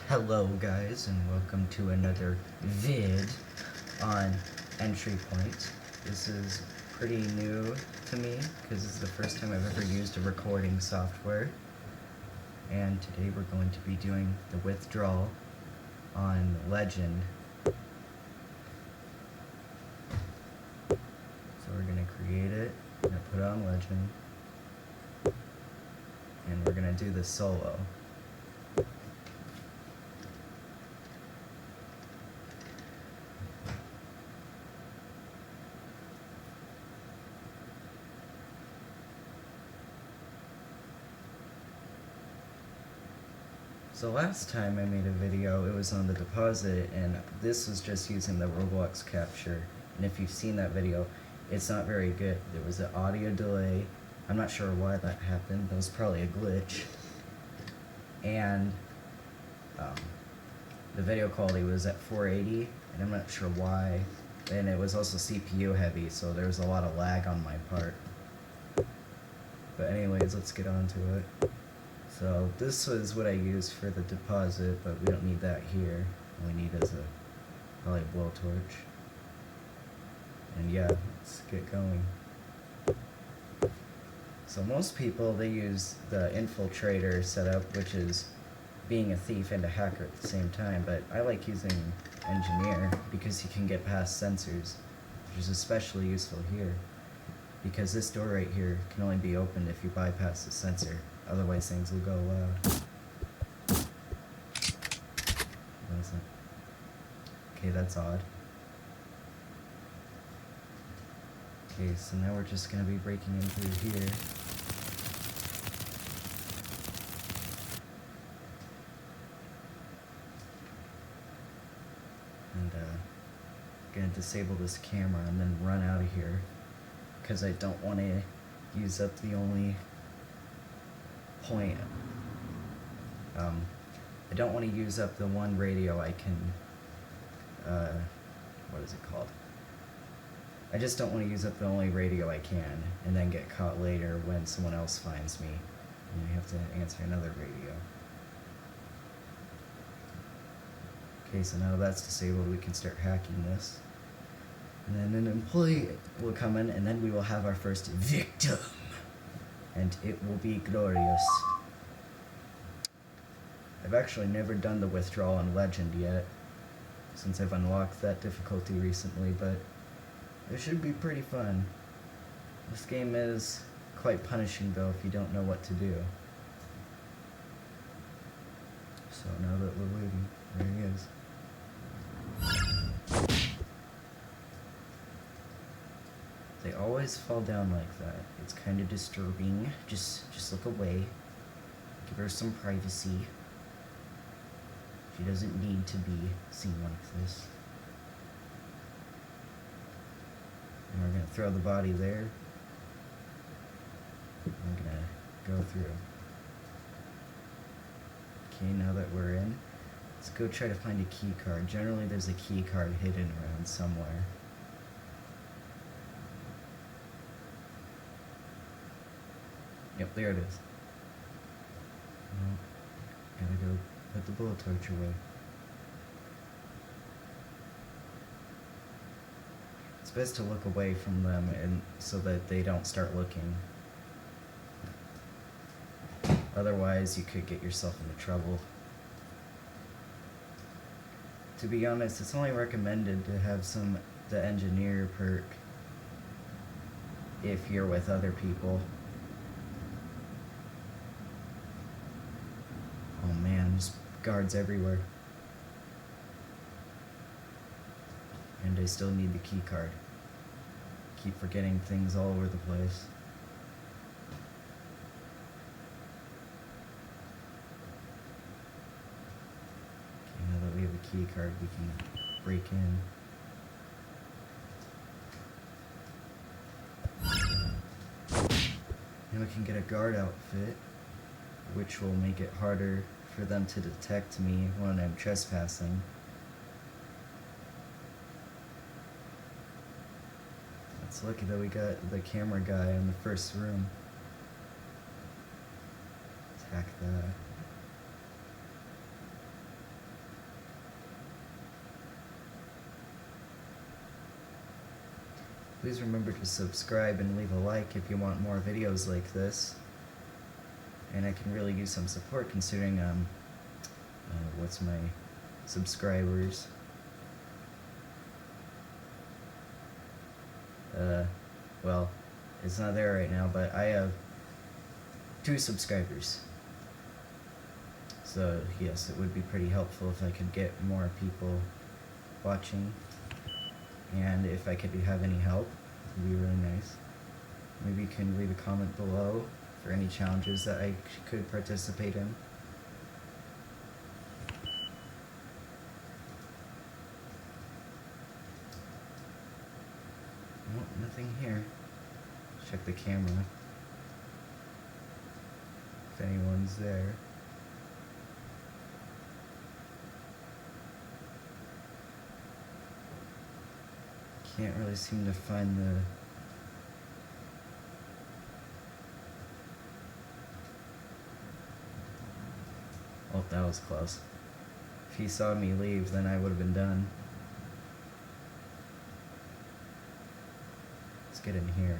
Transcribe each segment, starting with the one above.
Hello guys, and welcome to another vid on Entry Point. This is pretty new to me because this is the first time I've ever used a recording software. And today we're going to be doing the Withdrawal on Legend. So we're going to create it, we're going to put it on Legend, and we're going to do the solo. So last time I made a video, it was on the deposit, and this was just using the Roblox capture. And if you've seen that video, it's not very good. There was an audio delay. I'm not sure why that happened. That was probably a glitch. And the video quality was at 480, and I'm not sure why. And it was also CPU heavy, so there was a lot of lag on my part. But anyways, let's get on to it. So this was what I used for the deposit, but we don't need that here. All we need is probably a blowtorch. And yeah, let's get going. So most people, they use the infiltrator setup, which is being a thief and a hacker at the same time, but I like using engineer because you can get past sensors, which is especially useful here, because this door right here can only be opened if you bypass the sensor. Otherwise things will go loud. Okay, that's odd. Okay, so now we're just gonna be breaking in through here. And gonna disable this camera and then run out of here, because I don't want to use up the only point. I don't want to use up the one radio I can, what is it called? I just don't want to use up the only radio I can and then get caught later when someone else finds me and I have to answer another radio. Okay, so now that's disabled, we can start hacking this. And then an employee will come in, and then we will have our first victim. And it will be glorious. I've actually never done the Withdrawal on Legend yet, since I've unlocked that difficulty recently, but it should be pretty fun. This game is quite punishing though if you don't know what to do. So now that we're waiting, there he is. They always fall down like that. It's kind of disturbing. Just look away. Give her some privacy. She doesn't need to be seen like this. And we're gonna throw the body there. I'm gonna go through. Okay, now that we're in, let's go try to find a key card. Generally there's a key card hidden around somewhere. Yep, there it is. Well, gotta go put the blowtorch away. It's best to look away from them and so that they don't start looking. Otherwise, you could get yourself into trouble. To be honest, it's only recommended to have the engineer perk if you're with other people. Oh man, there's guards everywhere. And I still need the key card. Keep forgetting things all over the place. Okay, now that we have a key card, we can break in. And we can get a guard outfit, which will make it harder for them to detect me when I'm trespassing. It's lucky that we got the camera guy in the first room. Let's hack that. Please remember to subscribe and leave a like if you want more videos like this. And I can really use some support considering, what's my subscribers? Well, it's not there right now, but I have 2 subscribers. So, yes, it would be pretty helpful if I could get more people watching. And if I could have any help, it would be really nice. Maybe you can leave a comment below for any challenges that I could participate in. Nope, nothing here. Check the camera. If anyone's there. Can't really seem to find the... Oh, that was close. If he saw me leave, then I would have been done. Let's get in here.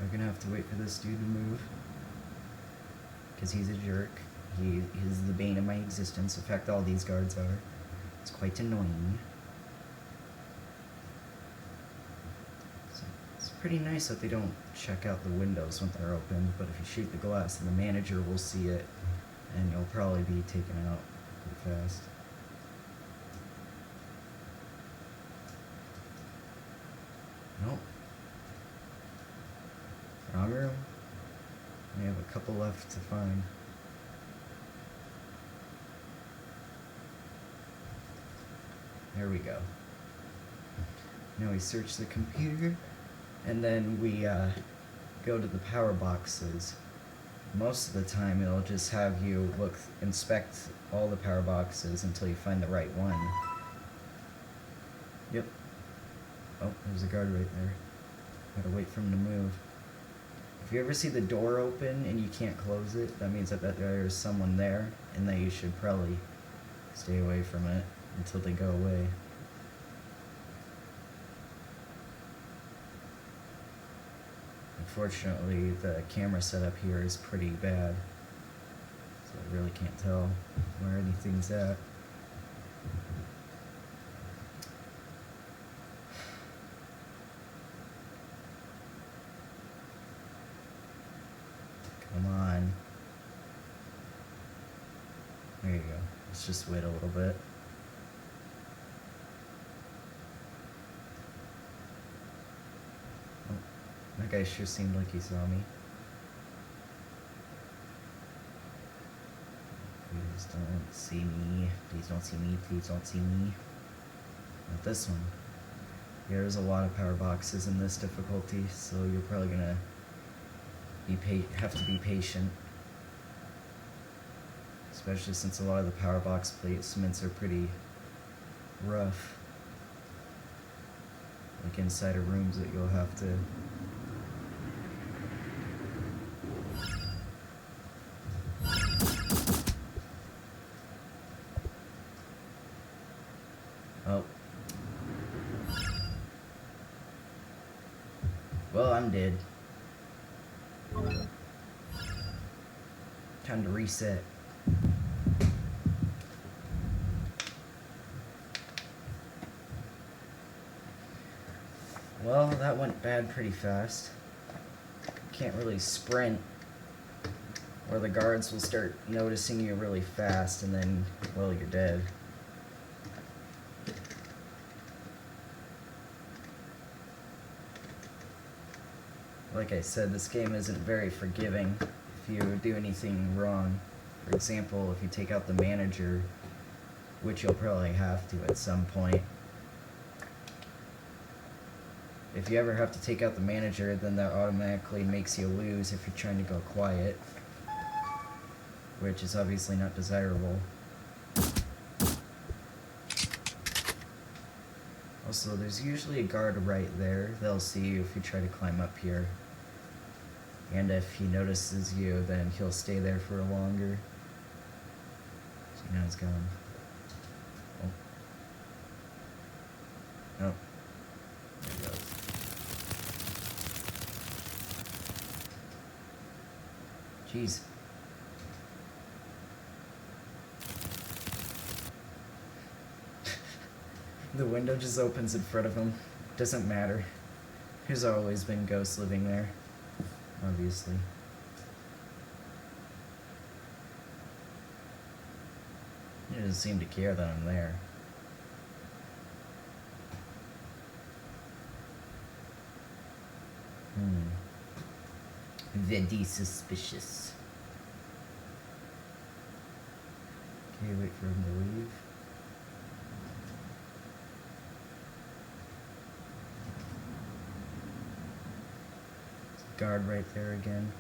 I'm gonna have to wait for this dude to move. Because he's a jerk. He is the bane of my existence. In fact, all these guards are. It's quite annoying. So it's pretty nice that they don't check out the windows when they're open, but if you shoot the glass, then the manager will see it, and you'll probably be taken out pretty fast. Nope. Wrong room. We have a couple left to find. There we go. Now we search the computer, and then we go to the power boxes. Most of the time it'll just have you inspect all the power boxes until you find the right one. Yep. Oh, there's a guard right there. Gotta wait for him to move. If you ever see the door open and you can't close it, that means that there's someone there, and that you should probably stay away from it until they go away. Unfortunately, the camera setup here is pretty bad, so I really can't tell where anything's at. Come on. There you go. Let's just wait a little bit. That guy sure seemed like he saw me. Please don't see me. Please don't see me. Please don't see me. Not this one. Yeah, there's a lot of power boxes in this difficulty, so you're probably gonna have to be patient. Especially since a lot of the power box placements are pretty rough. Like inside of rooms that you'll have to... Oh. Well, I'm dead. Time to reset. Well, that went bad pretty fast. Can't really sprint, or the guards will start noticing you really fast, and then, well, you're dead. Like I said, this game isn't very forgiving if you do anything wrong. For example, if you take out the manager, which you'll probably have to at some point. If you ever have to take out the manager, then that automatically makes you lose if you're trying to go quiet, which is obviously not desirable. Also, there's usually a guard right there. They'll see you if you try to climb up here. And if he notices you, then he'll stay there for longer. So now he's gone. Jeez. The window just opens in front of him. Doesn't matter. There's always been ghosts living there. Obviously. He doesn't seem to care that I'm there. Very suspicious. Okay, wait for him to leave. Guard right there again.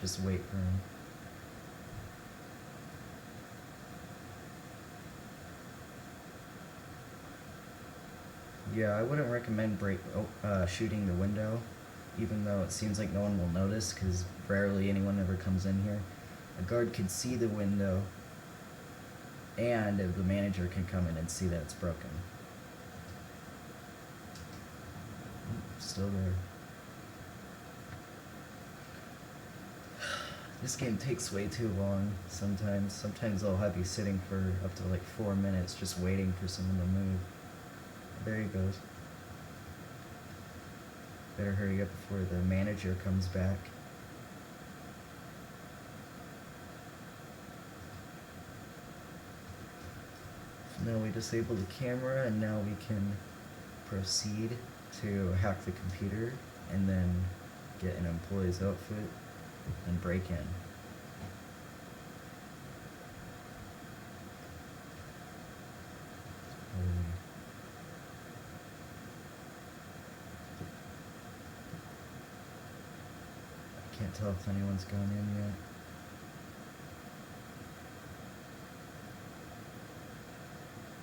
Just wait for him. Yeah, I wouldn't recommend shooting the window, even though it seems like no one will notice, because rarely anyone ever comes in here. A guard could see the window, and the manager can come in and see that it's broken. Still there. This game takes way too long sometimes. Sometimes I'll have you sitting for up to like 4 minutes just waiting for someone to move. There he goes. Better hurry up before the manager comes back. So now we disable the camera, and now we can proceed to hack the computer and then get an employee's outfit and break in. I can't tell if anyone's gone in yet.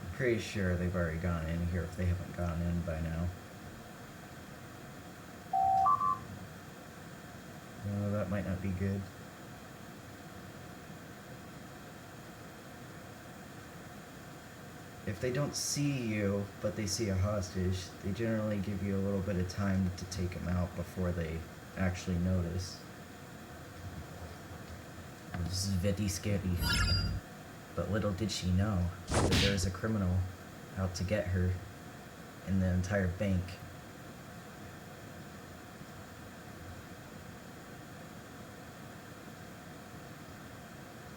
I'm pretty sure they've already gone in here if they haven't gone in by now. Oh, that might not be good. If they don't see you, but they see a hostage, they generally give you a little bit of time to take them out before they actually notice. This is very scary. But little did she know that there's a criminal out to get her in the entire bank.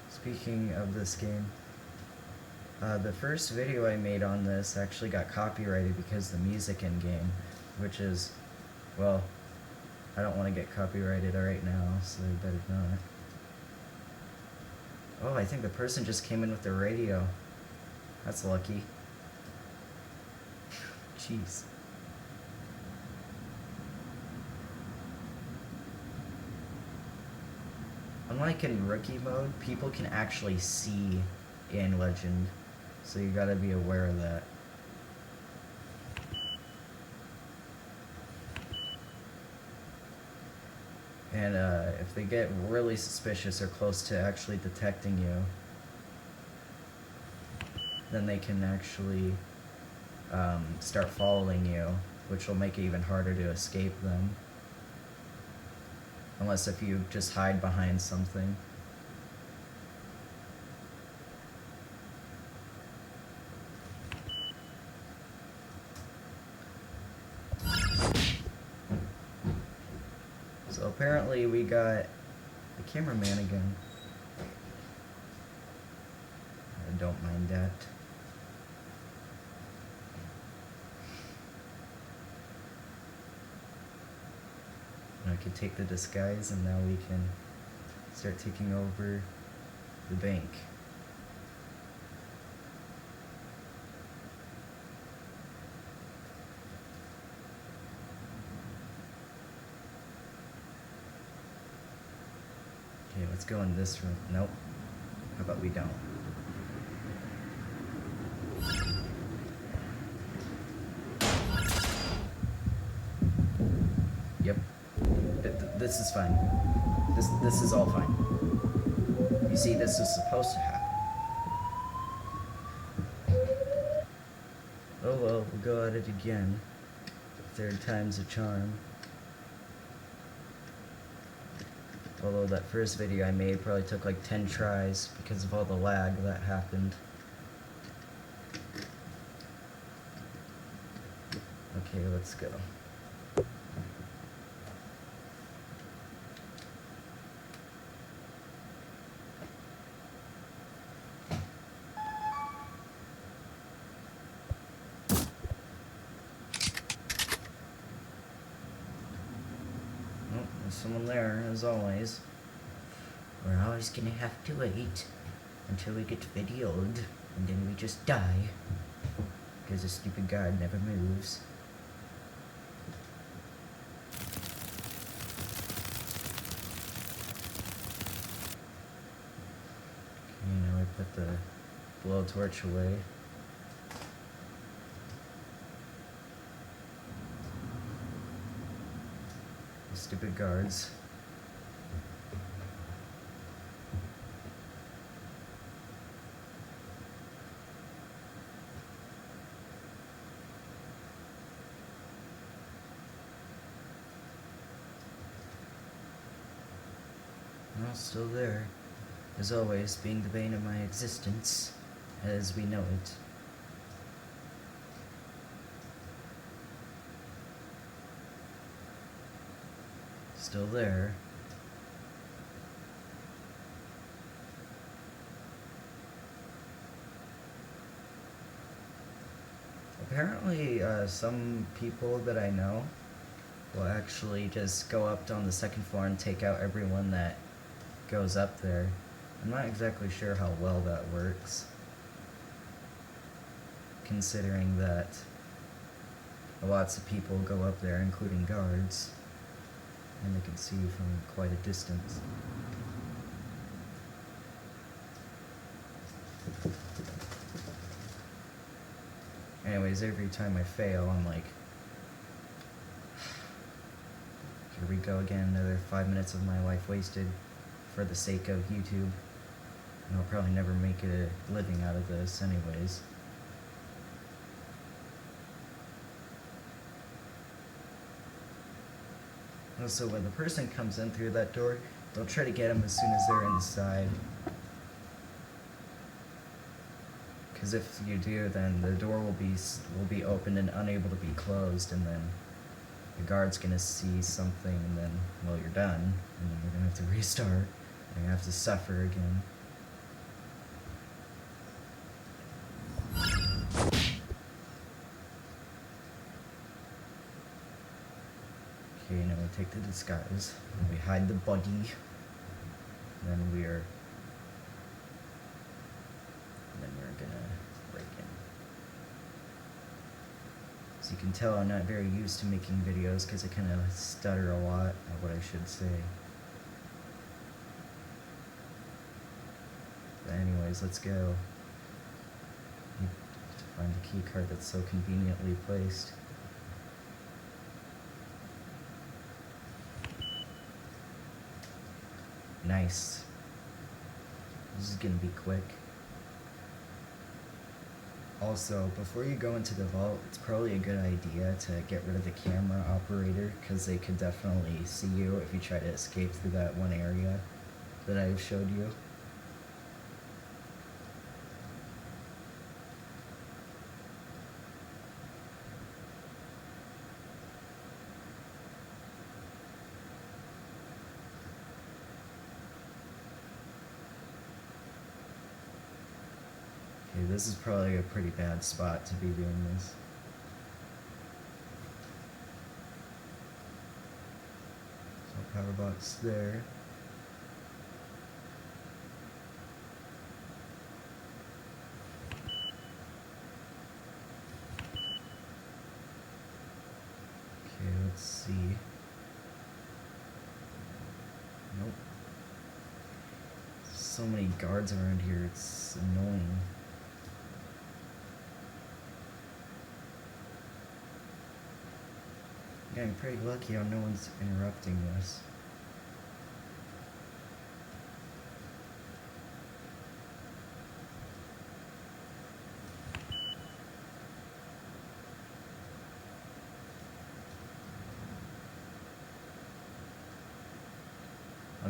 Speaking of this game, the first video I made on this actually got copyrighted because the music in game, which is, well, I don't want to get copyrighted right now, so I better not. Oh, I think the person just came in with their radio. That's lucky. Jeez. Unlike in rookie mode, people can actually see in Legend, so you gotta be aware of that. And if they get really suspicious or close to actually detecting you, then they can actually start following you, which will make it even harder to escape them. Unless if you just hide behind something. So apparently we got the cameraman again. I don't mind that. I can take the disguise, and now we can start taking over the bank. Okay, let's go in this room. Nope. How about we don't? Yep. This is fine. This is all fine. You see, this is supposed to happen. Oh well, we'll go at it again. Third time's a charm. Although that first video I made probably took like 10 tries because of all the lag that happened. Okay, let's go. Oh, there's someone there, as always. We're always gonna have to wait until we get videoed, and then we just die. Because the stupid guard never moves. Okay, now we put the blowtorch away. The stupid guards. Well, still there. As always, being the bane of my existence, as we know it. Still there. Apparently, some people that I know will actually just go up on the second floor and take out everyone that goes up there. I'm not exactly sure how well that works, considering that lots of people go up there, including guards, and they can see you from quite a distance. Anyways, every time I fail, I'm like, here we go again, another 5 minutes of my life wasted for the sake of YouTube. And I'll probably never make a living out of this anyways. Also, when the person comes in through that door, they'll try to get them as soon as they're inside. Because if you do, then the door will be open and unable to be closed, and then the guard's gonna see something, and then, well, you're done, and then you're gonna have to restart, and you have to suffer again. Okay, now we take the disguise, and we hide the body, and then we're gonna break in. As you can tell, I'm not very used to making videos because I kind of stutter a lot at what I should say. But anyways, let's go. Need to find the key card that's so conveniently placed. Nice. This is gonna be quick. Also, before you go into the vault, it's probably a good idea to get rid of the camera operator, because they could definitely see you if you try to escape through that one area that I showed you. Okay, this is probably a pretty bad spot to be doing this. So power box there. Okay, let's see. Nope. So many guards around here, it's annoying. Yeah, I'm pretty lucky how no one's interrupting this.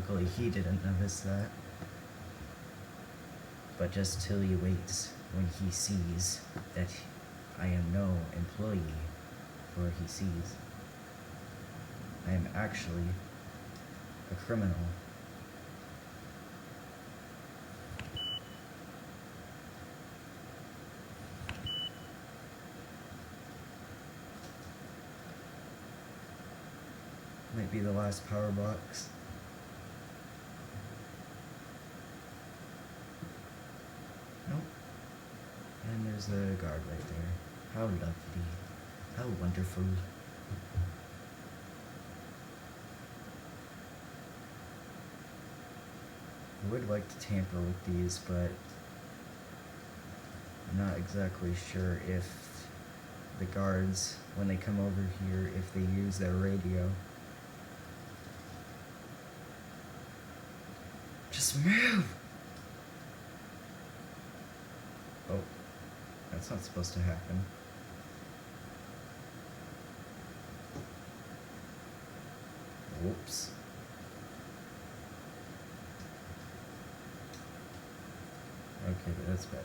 Luckily he didn't notice that. But just till he waits when he sees that I am no employee, for he sees I am actually a criminal. Might be the last power box. Nope. And there's the guard right there. How lovely. How wonderful. I would like to tamper with these, but I'm not exactly sure if the guards, when they come over here, if they use their radio. Just move! Oh, that's not supposed to happen. Whoops. Okay, that's better.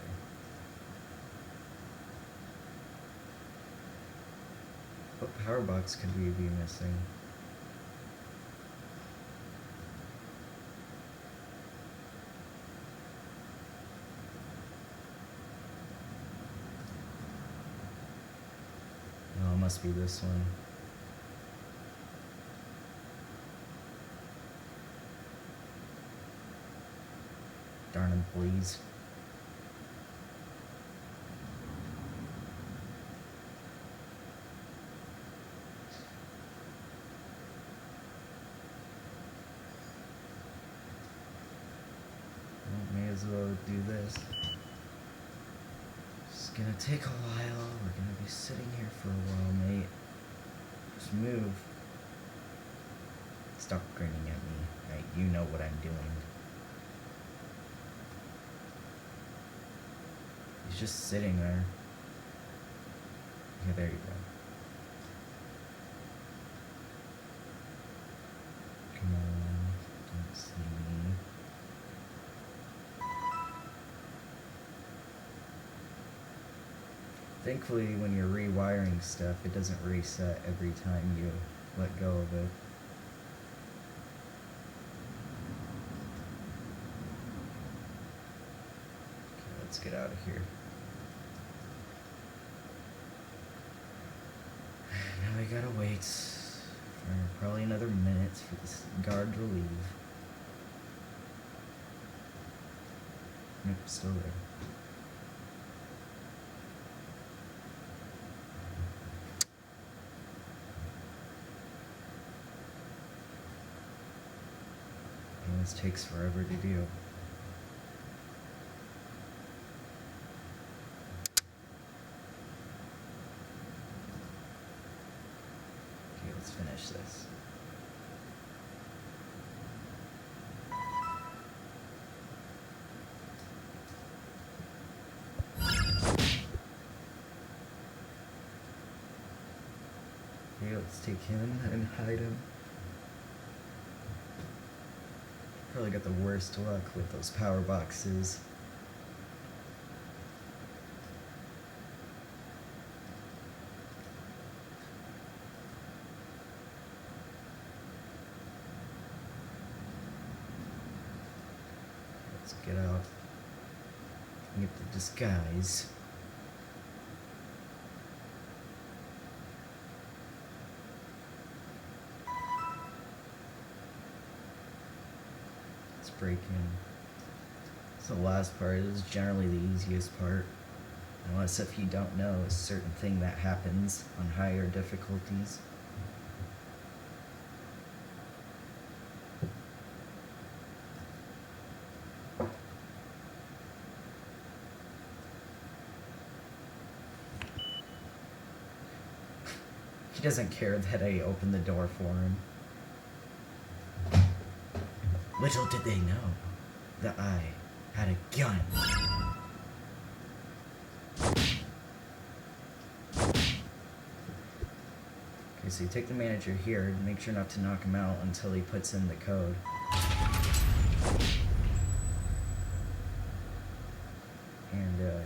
What power box could we be missing? Oh, it must be this one. Darn employees. Well, may as well do this. It's gonna take a while. We're gonna be sitting here for a while, mate. Just move. Stop grinning at me. Right? You know what I'm doing. He's just sitting there. Yeah, there you go. Come on. Don't see me. Thankfully, when you're rewiring stuff, it doesn't reset every time you let go of it. Okay, let's get out of here. Now we gotta wait for probably another minute for this guard to leave. Nope, still there. And this takes forever to do. Let's finish this. Okay, let's take him and hide him. Probably got the worst luck with those power boxes. Let's get out and get the disguise. Let's break in. So the last part is generally the easiest part. Unless if you don't know a certain thing that happens on higher difficulties. He doesn't care that I opened the door for him. Little did they know that I had a gun. Okay, so you take the manager here and make sure not to knock him out until he puts in the code. And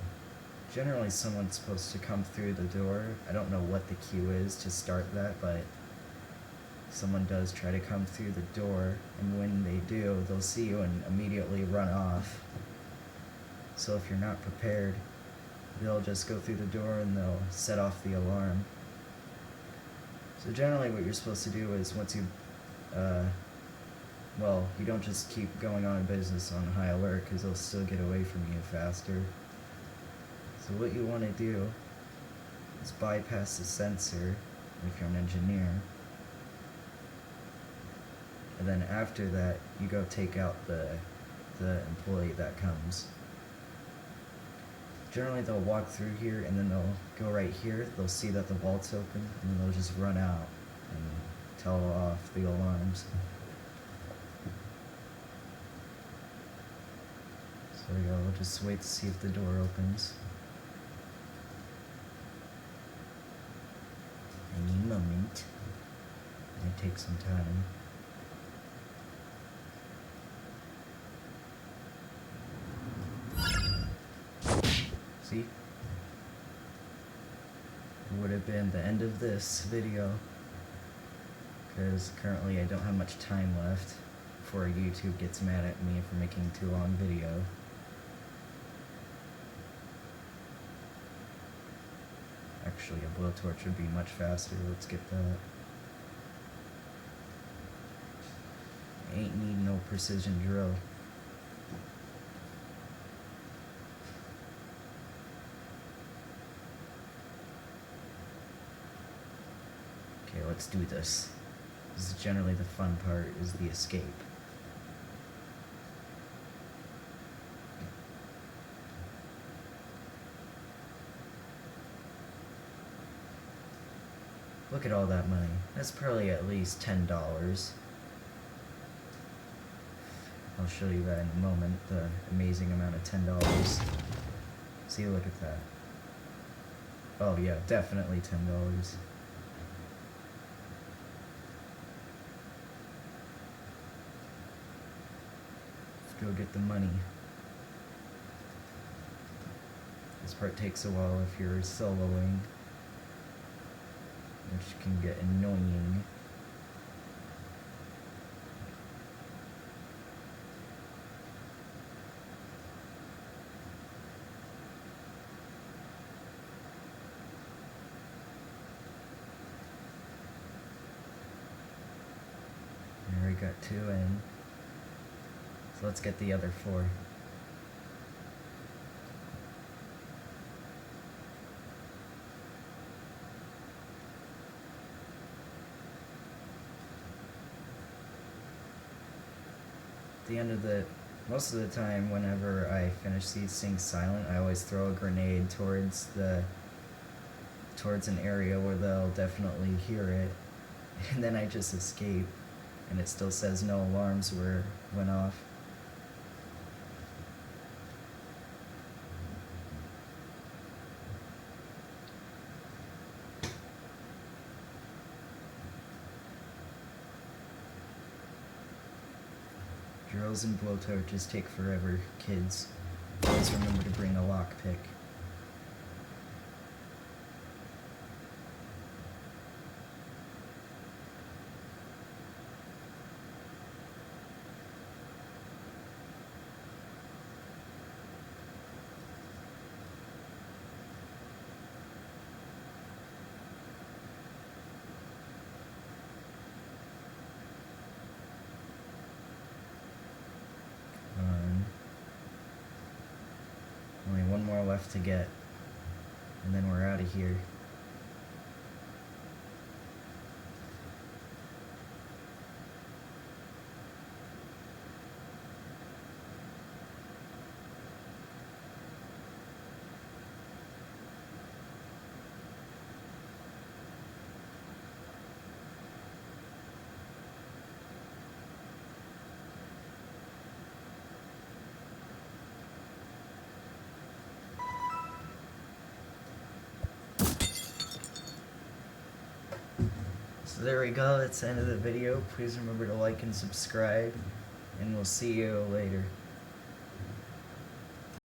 generally someone's supposed to come through the door. I don't know what the cue is to start that, but someone does try to come through the door, and when they do, they'll see you and immediately run off. So if you're not prepared, they'll just go through the door and they'll set off the alarm. So generally what you're supposed to do is once you, well, you don't just keep going on business on high alert, because they'll still get away from you faster. So what you want to do is bypass the sensor if you're an engineer. And then after that, you go take out the employee that comes. Generally they'll walk through here and then they'll go right here, they'll see that the vault's open, and then they'll just run out and tell off the alarms. So yeah, we'll just wait to see if the door opens. Any moment. It may take some time. See? It would have been the end of this video, because currently I don't have much time left before YouTube gets mad at me for making too long video. Actually, a blowtorch would be much faster. Let's get that. Ain't need no precision drill. Okay, let's do this. This is generally the fun part, is the escape. Look at all that money. That's probably at least $10. I'll show you that in a moment, the amazing amount of $10. See, look at that. Oh yeah, definitely $10. Let's go get the money. This part takes a while if you're soloing, which can get annoying. There we got 2 in. So let's get the other 4. The end of most of the time whenever I finish these things silent, I always throw a grenade towards an area where they'll definitely hear it, and then I just escape, and it still says no alarms went off. Drills and blowtorches take forever, kids. Always remember to bring a lockpick. Only one more left to get, and then we're out of here. So there we go, that's the end of the video. Please remember to like and subscribe. and we'll see you later.